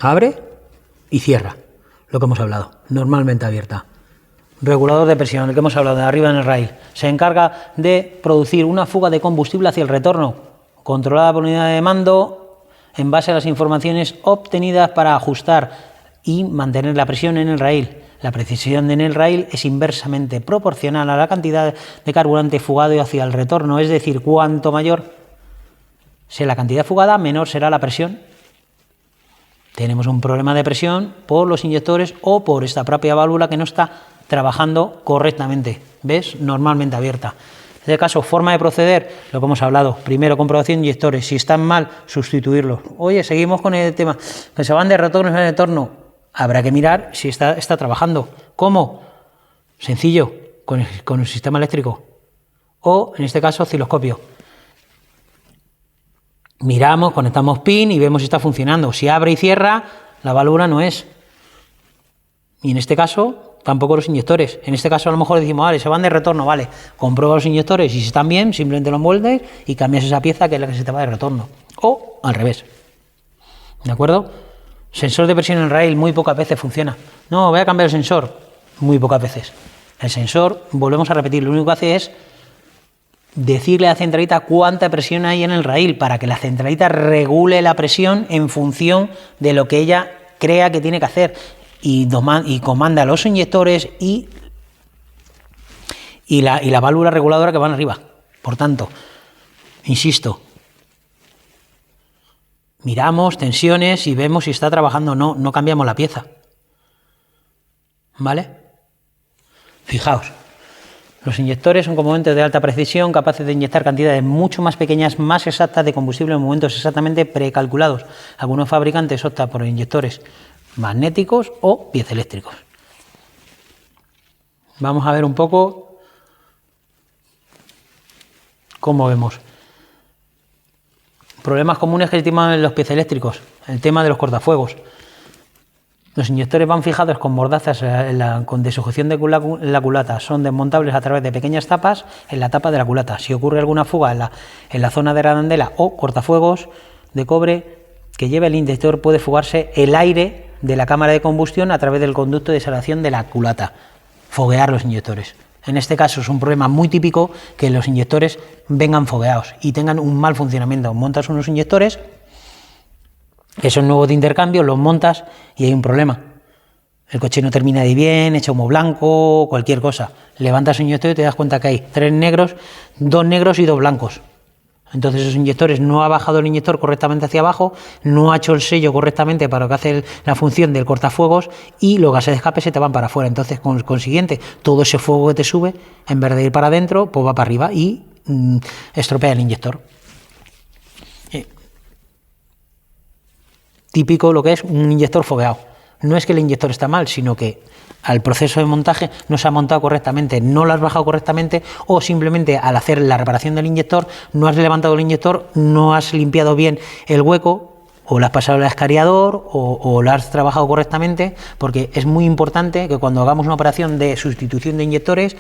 Abre y cierra, lo que hemos hablado, normalmente abierta. Regulador de presión, el que hemos hablado de arriba en el rail, se encarga de producir una fuga de combustible hacia el retorno, controlada por unidad de mando en base a las informaciones obtenidas para ajustar y mantener la presión en el rail. La precisión en el rail es inversamente proporcional a la cantidad de carburante fugado hacia el retorno, es decir, cuanto mayor sea la cantidad fugada, menor será la presión. Tenemos un problema de presión por los inyectores o por esta propia válvula que no está trabajando correctamente. ¿Ves? Normalmente abierta. En este caso, forma de proceder, lo que hemos hablado. Primero, comprobación de inyectores. Si están mal, sustituirlos. Oye, seguimos con el tema. Que se van de retorno en retorno. Habrá que mirar si está trabajando. ¿Cómo? Sencillo, con el sistema eléctrico. O, en este caso, osciloscopio. Miramos, conectamos pin y vemos si está funcionando. Si abre y cierra, la válvula no es. Y en este caso, tampoco los inyectores. En este caso, a lo mejor decimos, vale, se van de retorno, vale. Comprueba los inyectores y si están bien, simplemente lo envuelves y cambias esa pieza que es la que se te va de retorno. O al revés. ¿De acuerdo? Sensor de presión en el rail muy pocas veces funciona. No, voy a cambiar el sensor. Muy pocas veces. El sensor, volvemos a repetir, lo único que hace es decirle a la centralita cuánta presión hay en el rail para que la centralita regule la presión en función de lo que ella crea que tiene que hacer y comanda los inyectores y la válvula reguladora que van arriba. Por tanto, insisto, miramos tensiones y vemos si está trabajando o no, no cambiamos la pieza. ¿Vale? Fijaos. Los inyectores son componentes de alta precisión, capaces de inyectar cantidades mucho más pequeñas, más exactas de combustible en momentos exactamente precalculados. Algunos fabricantes optan por inyectores magnéticos o piezoeléctricos. Vamos a ver un poco cómo vemos. Problemas comunes que estiman los piezoeléctricos, el tema de los cortafuegos. Los inyectores van fijados con mordazas de sujeción de la culata. Son desmontables a través de pequeñas tapas en la tapa de la culata. Si ocurre alguna fuga en la zona de la arandela o cortafuegos de cobre que lleve el inyector, puede fugarse el aire de la cámara de combustión a través del conducto de exhalación de la culata. Foguear los inyectores. En este caso es un problema muy típico que los inyectores vengan fogueados y tengan un mal funcionamiento. Montas unos inyectores que son nuevos de intercambio, los montas y hay un problema. El coche no termina de ir bien, echa humo blanco, cualquier cosa. Levantas un inyector y te das cuenta que hay 3 negros, 2 negros y 2 blancos. Entonces esos inyectores no ha bajado el inyector correctamente hacia abajo, no ha hecho el sello correctamente para lo que hace la función del cortafuegos y los gases de escape se te van para afuera. Entonces, con consiguiente, todo ese fuego que te sube, en vez de ir para adentro, pues va para arriba y estropea el inyector. Típico lo que es un inyector fogueado. No es que el inyector está mal, sino que al proceso de montaje no se ha montado correctamente, no lo has bajado correctamente o simplemente al hacer la reparación del inyector no has levantado el inyector, no has limpiado bien el hueco o lo has pasado al escariador o lo has trabajado correctamente, porque es muy importante que cuando hagamos una operación de sustitución de inyectores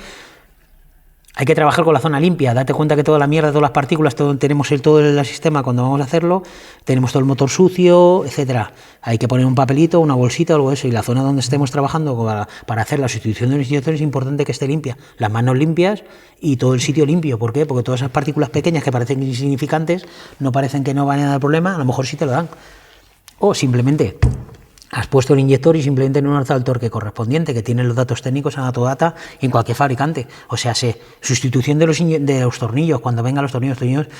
hay que trabajar con la zona limpia. Date cuenta que toda la mierda, todas las partículas, tenemos todo el sistema cuando vamos a hacerlo, tenemos todo el motor sucio, etcétera. Hay que poner un papelito, una bolsita o algo de eso, y la zona donde estemos trabajando para hacer la sustitución de los inyectores es importante que esté limpia. Las manos limpias y todo el sitio limpio. ¿Por qué? Porque todas esas partículas pequeñas que parecen insignificantes, no parecen que no van a dar problema, a lo mejor sí te lo dan. O simplemente has puesto el inyector y simplemente no has dado el torque correspondiente, que tiene los datos técnicos en Atodata en cualquier fabricante. O sea, sustitución de los tornillos, cuando vengan los tornillos,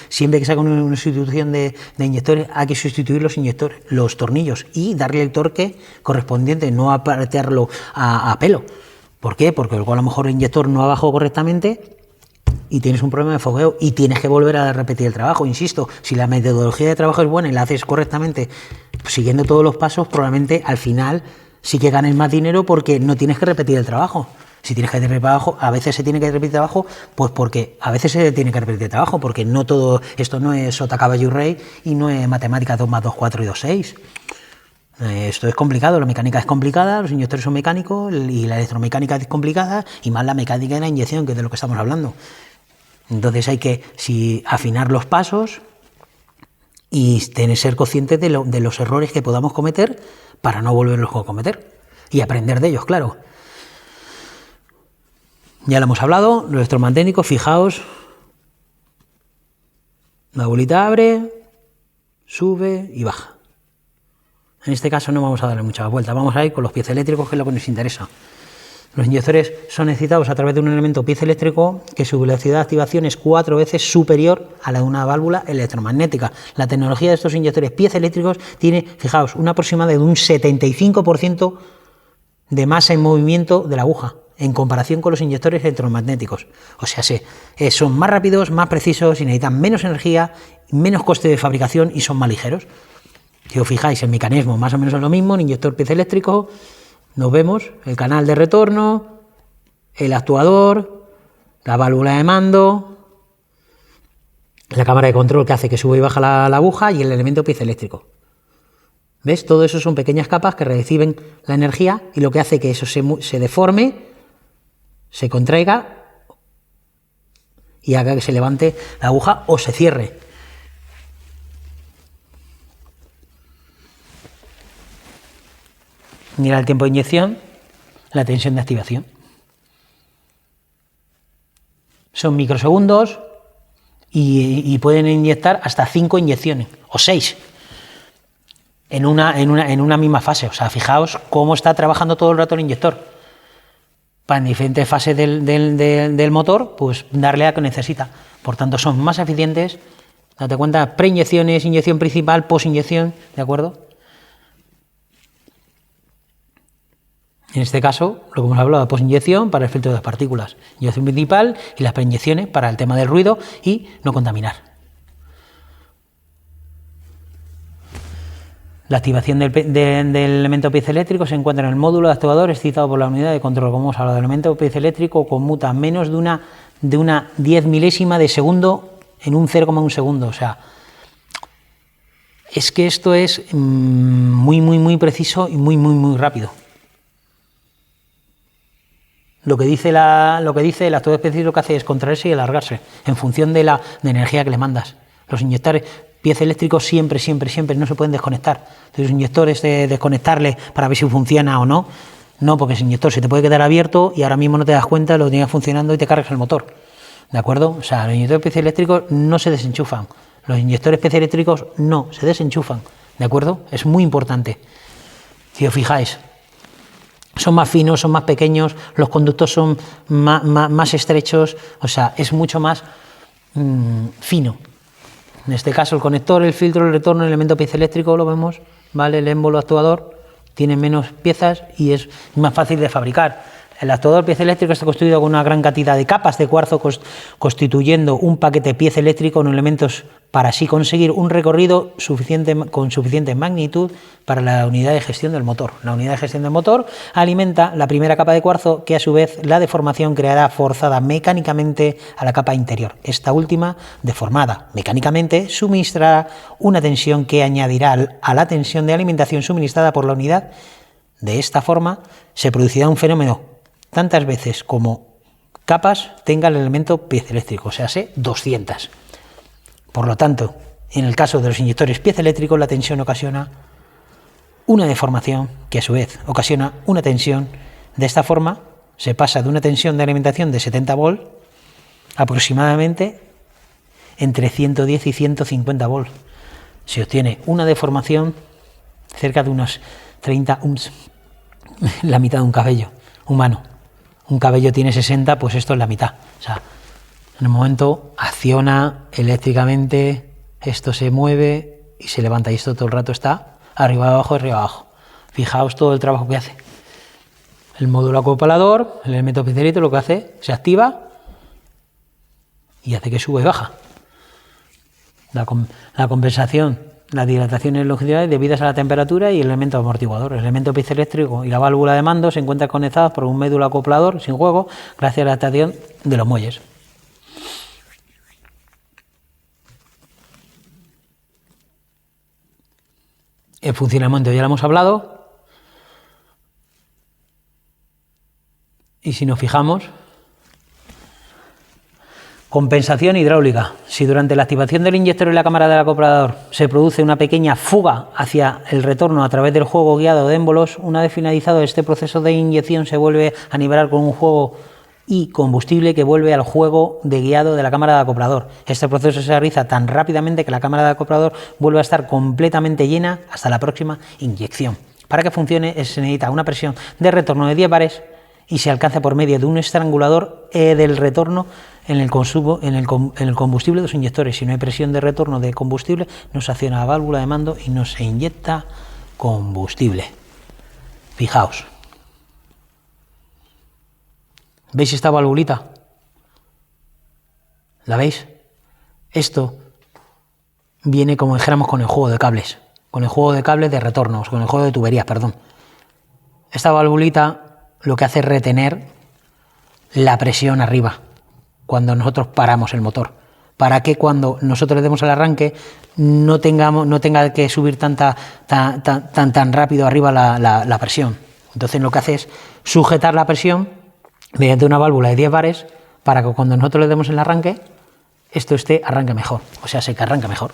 siempre que se haga una sustitución de inyectores, hay que sustituir los tornillos y darle el torque correspondiente, no apretarlo a pelo. ¿Por qué? Porque luego a lo mejor el inyector no ha bajado correctamente y tienes un problema de fogueo y tienes que volver a repetir el trabajo. Insisto, si la metodología de trabajo es buena y la haces correctamente, siguiendo todos los pasos, probablemente al final sí que ganes más dinero porque no tienes que repetir el trabajo. Si tienes que repetir trabajo, a veces se tiene que repetir trabajo, pues porque a veces se tiene que repetir trabajo, porque no todo esto no es sota, caballo y rey y no es matemática 2 más 2, 4 y 2, 6. Esto es complicado, la mecánica es complicada, los inyectores son mecánicos y la electromecánica es complicada y más la mecánica de la inyección, que es de lo que estamos hablando. Entonces hay que afinar los pasos y ser conscientes de los errores que podamos cometer para no volverlos a cometer y aprender de ellos, claro. Ya lo hemos hablado, los electromagnéticos, fijaos, la bolita abre, sube y baja. En este caso no vamos a darle muchas vueltas, vamos a ir con los piezoeléctricos, que es lo que nos interesa. Los inyectores son excitados a través de un elemento piezoeléctrico que su velocidad de activación es 4 veces superior a la de una válvula electromagnética. La tecnología de estos inyectores piezoeléctricos tiene, fijaos, una aproximada de un 75% de masa en movimiento de la aguja, en comparación con los inyectores electromagnéticos. O sea, son más rápidos, más precisos y necesitan menos energía, menos coste de fabricación y son más ligeros. Si os fijáis, el mecanismo más o menos es lo mismo, un inyector piezoeléctrico, nos vemos el canal de retorno, el actuador, la válvula de mando, la cámara de control que hace que suba y baja la aguja y el elemento piezoeléctrico. ¿Ves? Todo eso son pequeñas capas que reciben la energía y lo que hace que eso se deforme, se contraiga y haga que se levante la aguja o se cierre. Mira el tiempo de inyección, la tensión de activación. Son microsegundos y pueden inyectar hasta 5 inyecciones o 6 en una misma fase. O sea, fijaos cómo está trabajando todo el rato el inyector. Para en diferentes fases del motor, pues darle a que necesita. Por tanto, son más eficientes. Date cuenta, preinyecciones, inyección principal, posinyección, ¿de acuerdo? En este caso, lo que hemos hablado de posinyección para el filtro de las partículas, inyección principal y las preinyecciones para el tema del ruido y no contaminar. La activación del elemento piezoeléctrico se encuentra en el módulo de actuador excitado por la unidad de control. Como hemos hablado, el elemento piezoeléctrico conmuta menos de una 10 milésima de segundo en un 0,1 segundo. O sea, es que esto es muy preciso y muy rápido. Lo que dice el actuador específico, lo que hace es contraerse y alargarse en función de la energía que le mandas. Los inyectores piezoeléctricos siempre no se pueden desconectar. Entonces, los inyectores de desconectarle para ver si funciona o no, porque ese inyector se te puede quedar abierto y ahora mismo no te das cuenta, lo tienes funcionando y te cargas el motor. ¿De acuerdo? O sea, los inyectores piezoeléctricos no se desenchufan. Los inyectores piezoeléctricos no se desenchufan. ¿De acuerdo? Es muy importante. Si os fijáis, son más finos, son más pequeños, los conductos son más estrechos, o sea, es mucho más fino. En este caso, el conector, el filtro, el retorno, el elemento piezoeléctrico, lo vemos, ¿vale? El émbolo actuador tiene menos piezas y es más fácil de fabricar. El actuador piezoeléctrico está construido con una gran cantidad de capas de cuarzo, constituyendo un paquete piezoeléctrico con elementos para así conseguir un recorrido con suficiente magnitud para la unidad de gestión del motor. La unidad de gestión del motor alimenta la primera capa de cuarzo, que a su vez la deformación creará forzada mecánicamente a la capa interior. Esta última, deformada mecánicamente, suministrará una tensión que añadirá a la tensión de alimentación suministrada por la unidad. De esta forma se producirá un fenómeno tantas veces como capas tenga el elemento piezoeléctrico, o sea, 200. Por lo tanto, en el caso de los inyectores piezoeléctricos, la tensión ocasiona una deformación que a su vez ocasiona una tensión. De esta forma, se pasa de una tensión de alimentación de 70 volts aproximadamente entre 110 y 150 volts. Se obtiene una deformación cerca de unos 30 ohms, la mitad de un cabello humano. Un cabello tiene 60, pues esto es la mitad. O sea, en el momento acciona eléctricamente, esto se mueve y se levanta, y esto todo el rato está arriba abajo. Fijaos todo el trabajo que hace. El módulo acoplador, el elemento piezoeléctrico, lo que hace, se activa y hace que suba y baja. La compensación, la dilatación y longitud debidas a la temperatura y el elemento amortiguador. El elemento piezoeléctrico y la válvula de mando se encuentran conectados por un módulo acoplador sin juego gracias a la adaptación de los muelles. El funcionamiento ya lo hemos hablado. Y si nos fijamos, Compensación hidráulica. Si durante la activación del inyector y la cámara del acoplador se produce una pequeña fuga hacia el retorno a través del juego guiado de émbolos, una vez finalizado este proceso de inyección se vuelve a nivelar con un juego y combustible que vuelve al juego de guiado de la cámara de acoplador. Este proceso se realiza tan rápidamente que la cámara de acoplador vuelve a estar completamente llena hasta la próxima inyección. Para que funcione se necesita una presión de retorno de 10 bares y se alcanza por medio de un estrangulador del retorno en el combustible de los inyectores. Si no hay presión de retorno de combustible, no se acciona la válvula de mando y no se inyecta combustible. Fijaos. ¿Veis esta valvulita? ¿La veis? Esto viene, como dijéramos, con el juego de cables. Con el juego de cables de retornos, con el juego de tuberías, perdón. Esta valvulita lo que hace es retener la presión arriba cuando nosotros paramos el motor, para que cuando nosotros le demos al arranque no tenga que subir tan rápido arriba la presión. Entonces lo que hace es sujetar la presión mediante una válvula de 10 bares para que cuando nosotros le demos el arranque, esto arranque mejor, o sea, que arranque mejor.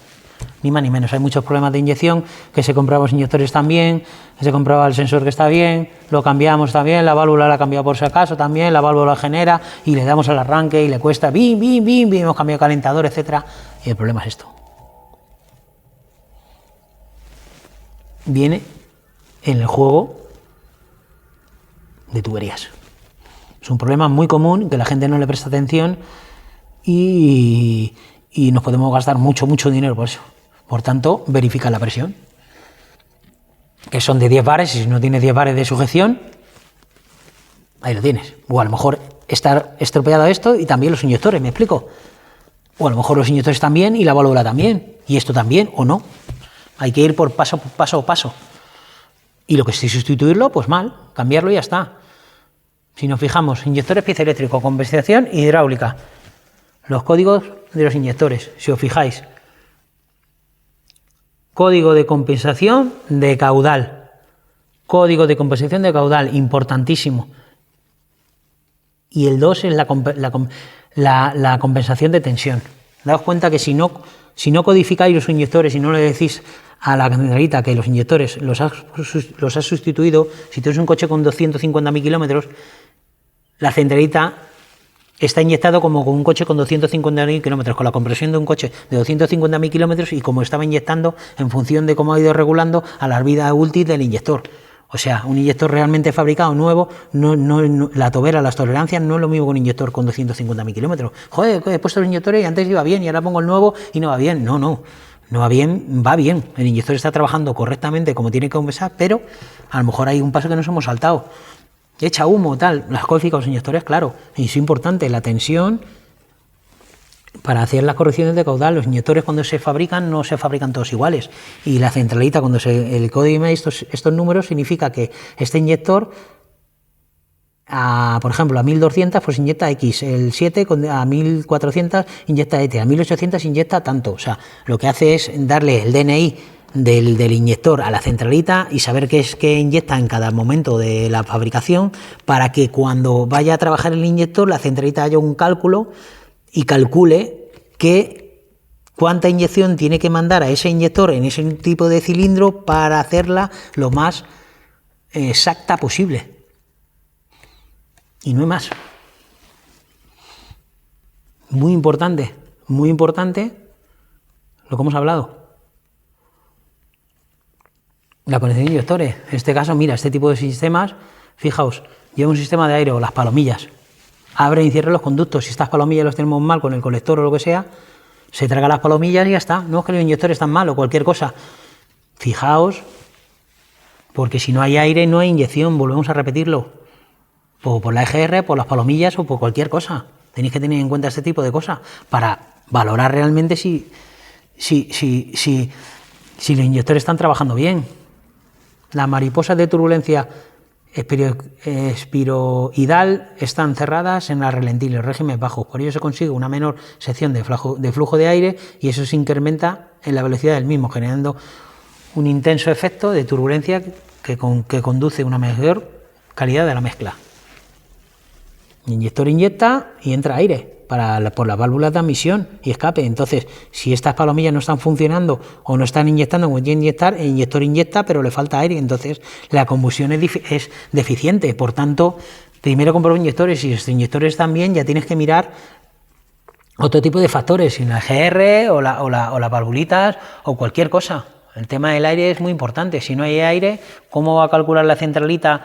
Ni más ni menos. Hay muchos problemas de inyección, que se compraban los inyectores también, que se compraba el sensor que está bien, lo cambiamos también, la válvula la cambiado por si acaso también, la válvula genera y le damos al arranque y le cuesta bim, hemos cambiado calentador, etcétera. Y el problema es esto. Viene en el juego de tuberías. Es un problema muy común que la gente no le presta atención y nos podemos gastar mucho dinero por eso. Por tanto, verifica la presión, que son de 10 bares, y si no tienes 10 bares de sujeción, ahí lo tienes. O a lo mejor está estropeado esto y también los inyectores, ¿me explico? O a lo mejor los inyectores también y la válvula también, y esto también, o no. Hay que ir por paso a paso. Y lo que sí sustituirlo, pues mal, cambiarlo y ya está. Si nos fijamos, inyectores, pieza eléctrico, compensación hidráulica. Los códigos de los inyectores, si os fijáis. Código de compensación de caudal. Código de compensación de caudal, importantísimo. Y el 2 es la compensación de tensión. Daos cuenta que si no codificáis los inyectores y no le decís a la centralita que los inyectores los has sustituido, si tienes un coche con 250.000 kilómetros, la centralita está inyectado como con un coche con 250.000 kilómetros, con la compresión de un coche de 250.000 kilómetros y como estaba inyectando en función de cómo ha ido regulando a la vida útil del inyector. O sea, un inyector realmente fabricado nuevo, la tobera, las tolerancias no es lo mismo que un inyector con 250.000 kilómetros. Joder, he puesto los inyectores y antes iba bien y ahora pongo el nuevo y no va bien. No va bien, va bien. El inyector está trabajando correctamente como tiene que compensar, pero a lo mejor hay un paso que nos hemos saltado. Echa humo, tal, las codificas los inyectores, claro, y es importante la tensión para hacer las correcciones de caudal. Los inyectores cuando se fabrican no se fabrican todos iguales, y la centralita cuando el código de estos números significa que este inyector por ejemplo a 1200 pues inyecta X, el 7 a 1400 inyecta ET, a 1800 inyecta tanto. O sea, lo que hace es darle el DNI del inyector a la centralita y saber qué es que inyecta en cada momento de la fabricación, para que cuando vaya a trabajar el inyector la centralita haya un cálculo y calcule cuánta inyección tiene que mandar a ese inyector en ese tipo de cilindro para hacerla lo más exacta posible. Y no hay más. Muy importante lo que hemos hablado. La conexión de inyectores. En este caso, mira, este tipo de sistemas, fijaos, lleva un sistema de aire o las palomillas. Abre y cierra los conductos. Si estas palomillas los tenemos mal con el colector o lo que sea, se traga las palomillas y ya está. No es que los inyectores están mal o cualquier cosa. Fijaos, porque si no hay aire no hay inyección, volvemos a repetirlo. Por la EGR, por las palomillas o por cualquier cosa. Tenéis que tener en cuenta este tipo de cosas para valorar realmente si los inyectores están trabajando bien. Las mariposas de turbulencia espiroidal están cerradas en la relentil, en regímenes bajos. Por ello se consigue una menor sección de flujo de aire y eso se incrementa en la velocidad del mismo, generando un intenso efecto de turbulencia que conduce a una mejor calidad de la mezcla. El inyector inyecta y entra aire, por las válvulas de admisión y escape. Entonces, si estas palomillas no están funcionando o no están inyectando como tienen que inyectar, el inyector inyecta, pero le falta aire. Entonces, la combustión es deficiente. Por tanto, primero compro inyectores. Si los inyectores están bien, ya tienes que mirar otro tipo de factores, sin la GR o las valvulitas o cualquier cosa. El tema del aire es muy importante. Si no hay aire, ¿cómo va a calcular la centralita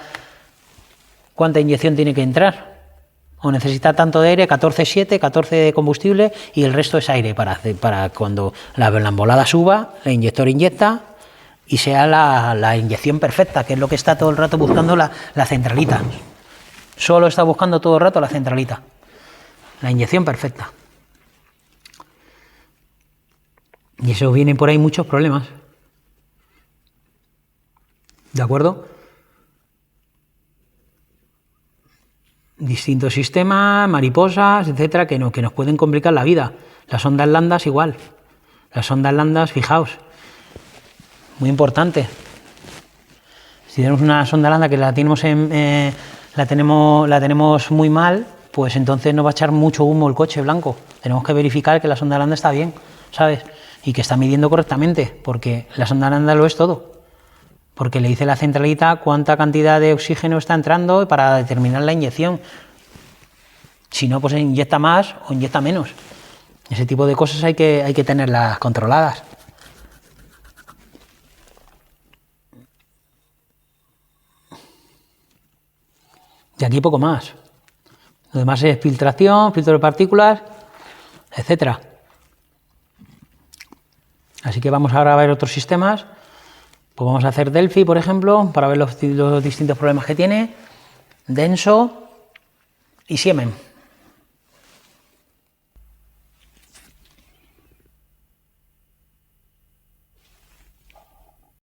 cuánta inyección tiene que entrar? O necesita tanto de aire, 14,7, 14 de combustible y el resto es aire para cuando la embolada suba, el inyector inyecta y sea la inyección perfecta, que es lo que está todo el rato buscando la centralita. Solo está buscando todo el rato la centralita, la inyección perfecta. Y eso viene por ahí muchos problemas. ¿De acuerdo? Distintos sistemas, mariposas, etcétera, que nos pueden complicar la vida. Las ondas landas igual. Las ondas landas, fijaos, muy importante. Si tenemos una sonda lambda que la tenemos muy mal, pues entonces nos va a echar mucho humo el coche blanco. Tenemos que verificar que la sonda lambda está bien, ¿sabes? Y que está midiendo correctamente, porque la sonda lambda lo es todo. Porque le dice la centralita cuánta cantidad de oxígeno está entrando para determinar la inyección. Si no, pues inyecta más o inyecta menos. Ese tipo de cosas hay que tenerlas controladas. Y aquí poco más. Lo demás es filtración, filtro de partículas, etcétera. Así que vamos ahora a ver otros sistemas. Pues vamos a hacer Delphi, por ejemplo, para ver los distintos problemas que tiene, Denso y Siemens.